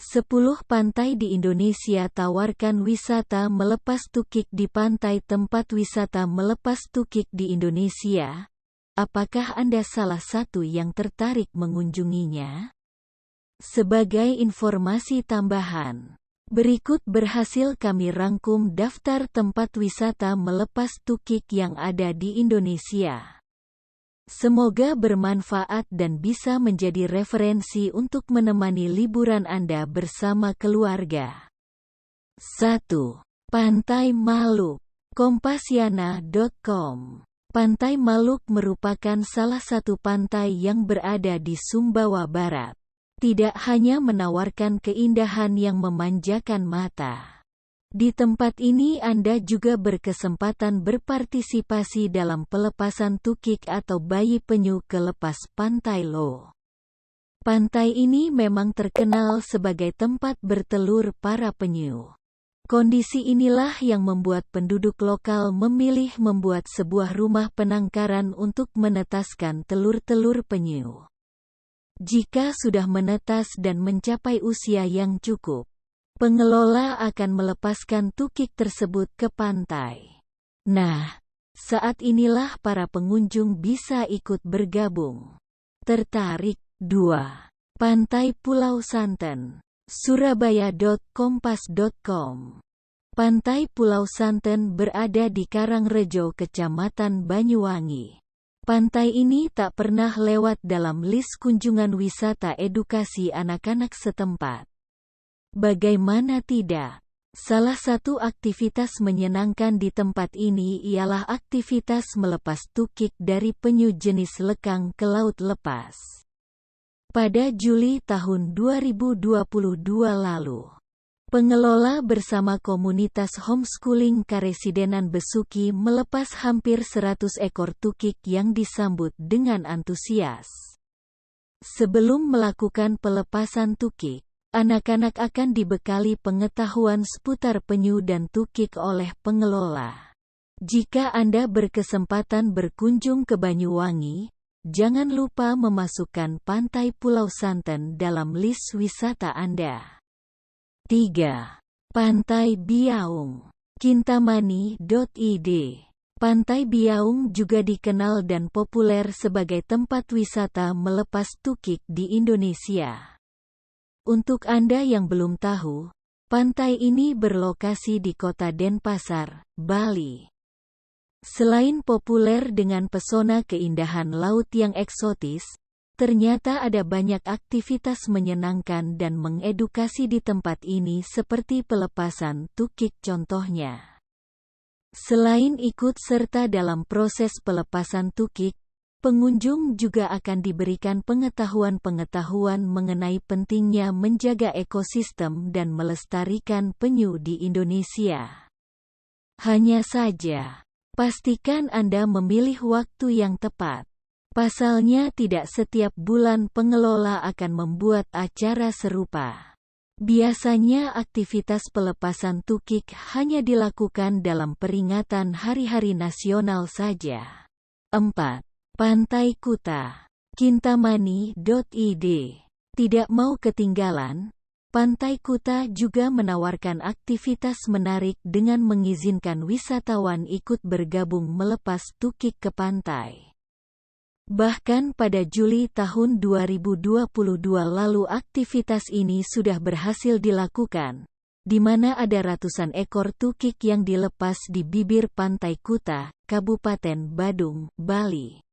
10 pantai di Indonesia tawarkan wisata melepas tukik di pantai. Tempat wisata melepas tukik di Indonesia. Apakah Anda salah satu yang tertarik mengunjunginya? Sebagai informasi tambahan, berikut berhasil kami rangkum daftar tempat wisata melepas tukik yang ada di Indonesia. Semoga bermanfaat dan bisa menjadi referensi untuk menemani liburan Anda bersama keluarga. 1. Pantai Maluk. Kompasiana.com. Pantai Maluk merupakan salah satu pantai yang berada di Sumbawa Barat. Tidak hanya menawarkan keindahan yang memanjakan mata. Di tempat ini Anda juga berkesempatan berpartisipasi dalam pelepasan tukik atau bayi penyu ke lepas pantai Lo. Pantai ini memang terkenal sebagai tempat bertelur para penyu. Kondisi inilah yang membuat penduduk lokal memilih membuat sebuah rumah penangkaran untuk menetaskan telur-telur penyu. Jika sudah menetas dan mencapai usia yang cukup, pengelola akan melepaskan tukik tersebut ke pantai. Nah, saat inilah para pengunjung bisa ikut bergabung. Tertarik? 2. Pantai Pulau Santen. Surabaya.kompas.com. Pantai Pulau Santen berada di Karangrejo, Kecamatan Banyuwangi. Pantai ini tak pernah lewat dalam list kunjungan wisata edukasi anak-anak setempat. Bagaimana tidak? Salah satu aktivitas menyenangkan di tempat ini ialah aktivitas melepas tukik dari penyu jenis lekang ke laut lepas. Pada Juli tahun 2022 lalu, pengelola bersama komunitas homeschooling Karesidenan Besuki melepas hampir 100 ekor tukik yang disambut dengan antusias. Sebelum melakukan pelepasan tukik, anak-anak akan dibekali pengetahuan seputar penyu dan tukik oleh pengelola. Jika Anda berkesempatan berkunjung ke Banyuwangi, jangan lupa memasukkan Pantai Pulau Santen dalam list wisata Anda. 3. Pantai Biaung. Kintamani.id. Pantai Biaung juga dikenal dan populer sebagai tempat wisata melepas tukik di Indonesia. Untuk Anda yang belum tahu, pantai ini berlokasi di Kota Denpasar, Bali. Selain populer dengan pesona keindahan laut yang eksotis, ternyata ada banyak aktivitas menyenangkan dan mengedukasi di tempat ini seperti pelepasan tukik contohnya. Selain ikut serta dalam proses pelepasan tukik, pengunjung juga akan diberikan pengetahuan-pengetahuan mengenai pentingnya menjaga ekosistem dan melestarikan penyu di Indonesia. Hanya saja, pastikan Anda memilih waktu yang tepat. Pasalnya tidak setiap bulan pengelola akan membuat acara serupa. Biasanya aktivitas pelepasan tukik hanya dilakukan dalam peringatan hari-hari nasional saja. 4. Pantai Kuta. Kintamani.id. Tidak mau ketinggalan, Pantai Kuta juga menawarkan aktivitas menarik dengan mengizinkan wisatawan ikut bergabung melepas tukik ke pantai. Bahkan pada Juli tahun 2022 lalu aktivitas ini sudah berhasil dilakukan, di mana ada ratusan ekor tukik yang dilepas di bibir Pantai Kuta, Kabupaten Badung, Bali.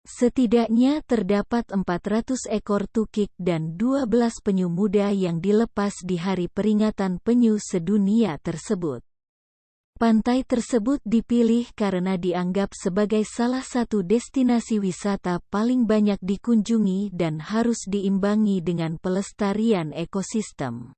Setidaknya terdapat 400 ekor tukik dan 12 penyu muda yang dilepas di hari peringatan penyu sedunia tersebut. Pantai tersebut dipilih karena dianggap sebagai salah satu destinasi wisata paling banyak dikunjungi dan harus diimbangi dengan pelestarian ekosistem.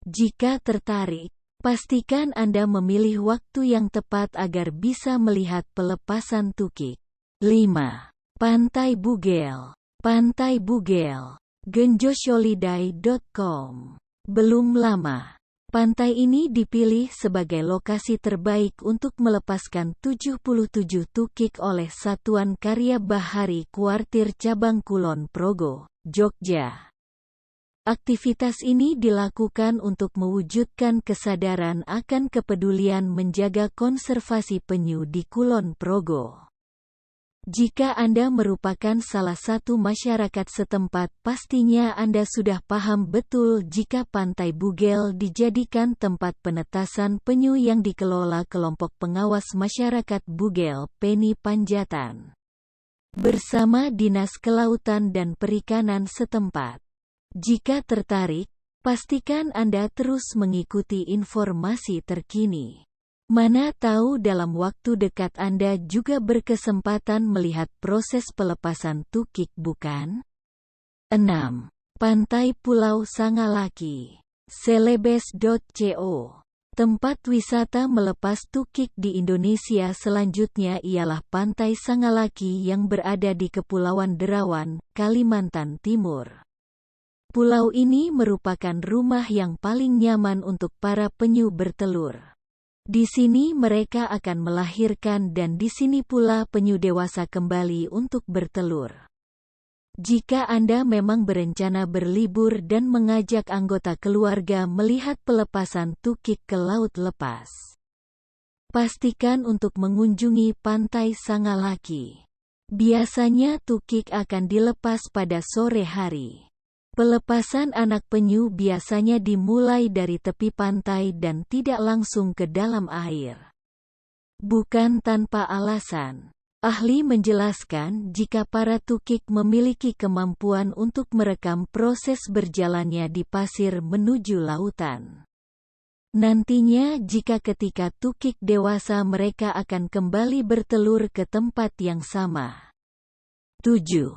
Jika tertarik, pastikan Anda memilih waktu yang tepat agar bisa melihat pelepasan tukik. 5. Pantai Bugel. Pantai Bugel. Genjosolidai.com. Belum lama, pantai ini dipilih sebagai lokasi terbaik untuk melepaskan 77 tukik oleh Satuan Karya Bahari Kuartir Cabang Kulon Progo, Jogja. Aktivitas ini dilakukan untuk mewujudkan kesadaran akan kepedulian menjaga konservasi penyu di Kulon Progo. Jika Anda merupakan salah satu masyarakat setempat, pastinya Anda sudah paham betul jika Pantai Bugel dijadikan tempat penetasan penyu yang dikelola kelompok pengawas masyarakat Bugel, Peni Panjatan, bersama Dinas Kelautan dan Perikanan setempat. Jika tertarik, pastikan Anda terus mengikuti informasi terkini. Mana tahu dalam waktu dekat Anda juga berkesempatan melihat proses pelepasan tukik, bukan? 6. Pantai Pulau Sangalaki. Celebes.co. Tempat wisata melepas tukik di Indonesia selanjutnya ialah Pantai Sangalaki yang berada di Kepulauan Derawan, Kalimantan Timur. Pulau ini merupakan rumah yang paling nyaman untuk para penyu bertelur. Di sini mereka akan melahirkan dan di sini pula penyu dewasa kembali untuk bertelur. Jika Anda memang berencana berlibur dan mengajak anggota keluarga melihat pelepasan tukik ke laut lepas, pastikan untuk mengunjungi Pantai Sangalaki. Biasanya tukik akan dilepas pada sore hari. Pelepasan anak penyu biasanya dimulai dari tepi pantai dan tidak langsung ke dalam air. Bukan tanpa alasan. Ahli menjelaskan jika para tukik memiliki kemampuan untuk merekam proses berjalannya di pasir menuju lautan. Nantinya jika ketika tukik dewasa mereka akan kembali bertelur ke tempat yang sama. 7.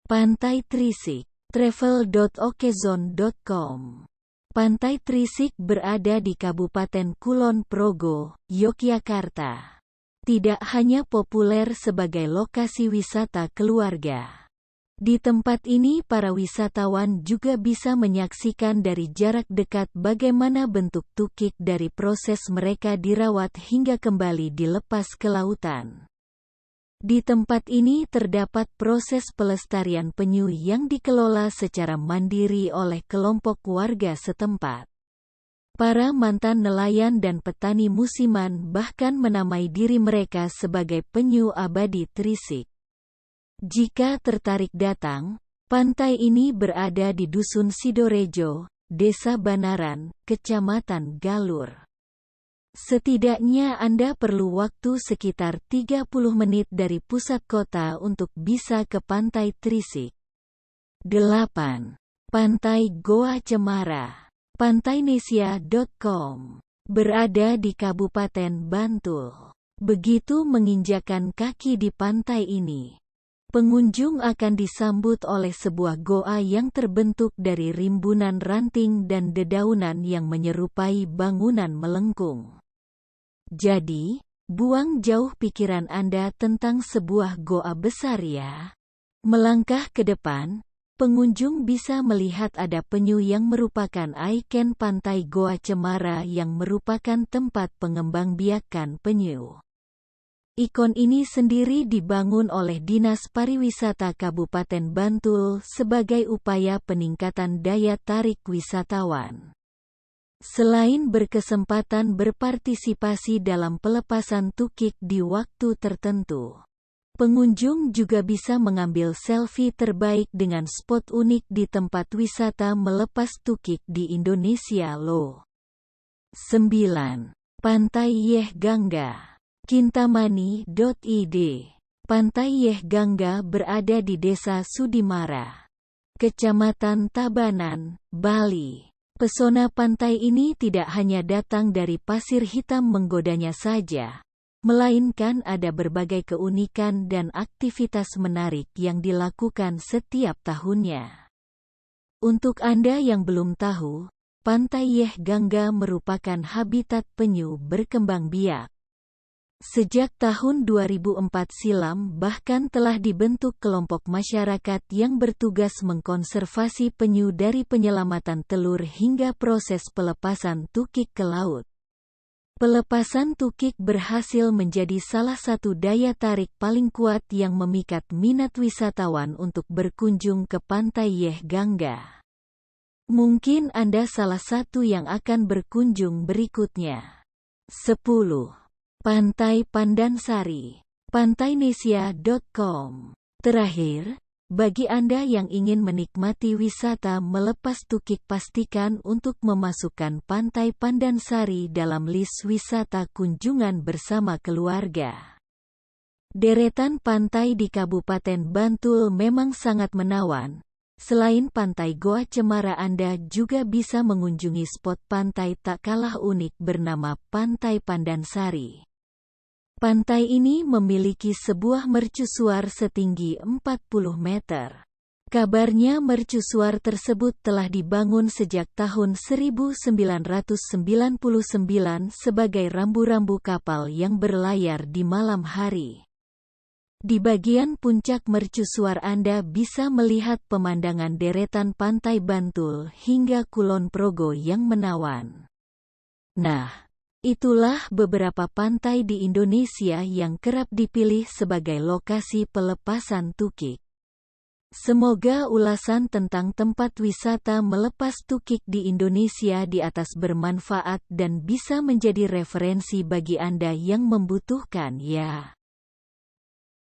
Pantai Trisik. Travel.okezone.com. Pantai Trisik berada di Kabupaten Kulon Progo, Yogyakarta. Tidak hanya populer sebagai lokasi wisata keluarga. Di tempat ini para wisatawan juga bisa menyaksikan dari jarak dekat bagaimana bentuk tukik dari proses mereka dirawat hingga kembali dilepas ke lautan. Di tempat ini terdapat proses pelestarian penyu yang dikelola secara mandiri oleh kelompok warga setempat. Para mantan nelayan dan petani musiman bahkan menamai diri mereka sebagai penyu abadi Trisik. Jika tertarik datang, pantai ini berada di Dusun Sidorejo, Desa Banaran, Kecamatan Galur. Setidaknya Anda perlu waktu sekitar 30 menit dari pusat kota untuk bisa ke Pantai Trisik. 8. Pantai Goa Cemara. Pantainesia.com. Berada di Kabupaten Bantul. Begitu menginjakan kaki di pantai ini, pengunjung akan disambut oleh sebuah goa yang terbentuk dari rimbunan ranting dan dedaunan yang menyerupai bangunan melengkung. Jadi, buang jauh pikiran Anda tentang sebuah goa besar ya. Melangkah ke depan, pengunjung bisa melihat ada penyu yang merupakan ikon Pantai Goa Cemara yang merupakan tempat pengembangbiakan penyu. Ikon ini sendiri dibangun oleh Dinas Pariwisata Kabupaten Bantul sebagai upaya peningkatan daya tarik wisatawan. Selain berkesempatan berpartisipasi dalam pelepasan tukik di waktu tertentu, pengunjung juga bisa mengambil selfie terbaik dengan spot unik di tempat wisata melepas tukik di Indonesia loh. 9. Pantai Yeh Gangga. Kintamani.id. Pantai Yeh Gangga berada di Desa Sudimara, Kecamatan Tabanan, Bali. Pesona pantai ini tidak hanya datang dari pasir hitam menggodanya saja, melainkan ada berbagai keunikan dan aktivitas menarik yang dilakukan setiap tahunnya. Untuk Anda yang belum tahu, Pantai Yeh Gangga merupakan habitat penyu berkembang biak. Sejak tahun 2004 silam bahkan telah dibentuk kelompok masyarakat yang bertugas mengkonservasi penyu dari penyelamatan telur hingga proses pelepasan tukik ke laut. Pelepasan tukik berhasil menjadi salah satu daya tarik paling kuat yang memikat minat wisatawan untuk berkunjung ke Pantai Yeh Gangga. Mungkin Anda salah satu yang akan berkunjung berikutnya. 10. Pantai Pandansari. Pantainesia.com. Terakhir, bagi Anda yang ingin menikmati wisata melepas tukik, pastikan untuk memasukkan Pantai Pandansari dalam list wisata kunjungan bersama keluarga. Deretan pantai di Kabupaten Bantul memang sangat menawan. Selain Pantai Goa Cemara, Anda juga bisa mengunjungi spot pantai tak kalah unik bernama Pantai Pandansari. Pantai ini memiliki sebuah mercusuar setinggi 40 meter. Kabarnya mercusuar tersebut telah dibangun sejak tahun 1999 sebagai rambu-rambu kapal yang berlayar di malam hari. Di bagian puncak mercusuar Anda bisa melihat pemandangan deretan Pantai Bantul hingga Kulon Progo yang menawan. Nah, itulah beberapa pantai di Indonesia yang kerap dipilih sebagai lokasi pelepasan tukik. Semoga ulasan tentang tempat wisata melepas tukik di Indonesia di atas bermanfaat dan bisa menjadi referensi bagi Anda yang membutuhkan, ya.